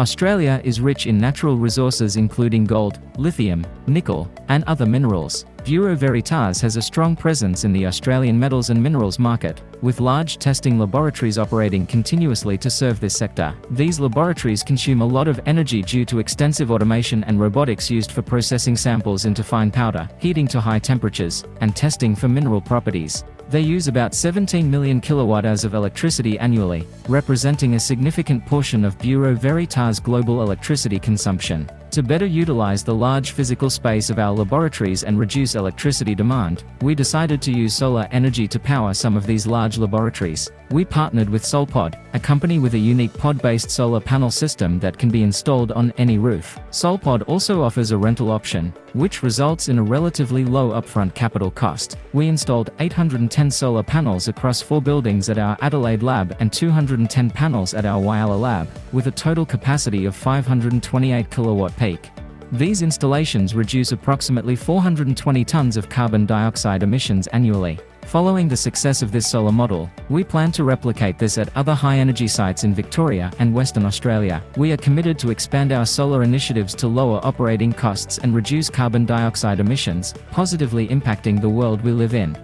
Australia is rich in natural resources including gold, lithium, nickel, and other minerals. Bureau Veritas has a strong presence in the Australian metals and minerals market, with large testing laboratories operating continuously to serve this sector. These laboratories consume a lot of energy due to extensive automation and robotics used for processing samples into fine powder, heating to high temperatures, and testing for mineral properties. They use about 17 million kilowatt-hours of electricity annually, representing a significant portion of Bureau Veritas' global electricity consumption. To better utilize the large physical space of our laboratories and reduce electricity demand, we decided to use solar energy to power some of these large laboratories. We partnered with Solpod, a company with a unique pod-based solar panel system that can be installed on any roof. Solpod also offers a rental option, which results in a relatively low upfront capital cost. We installed 810 solar panels across 4 buildings at our Adelaide lab and 210 panels at our Whyalla lab, with a total capacity of 528 kilowatt peak. These installations reduce approximately 420 tons of carbon dioxide emissions annually. Following the success of this solar model, we plan to replicate this at other high-energy sites in Victoria and Western Australia. We are committed to expand our solar initiatives to lower operating costs and reduce carbon dioxide emissions, positively impacting the world we live in.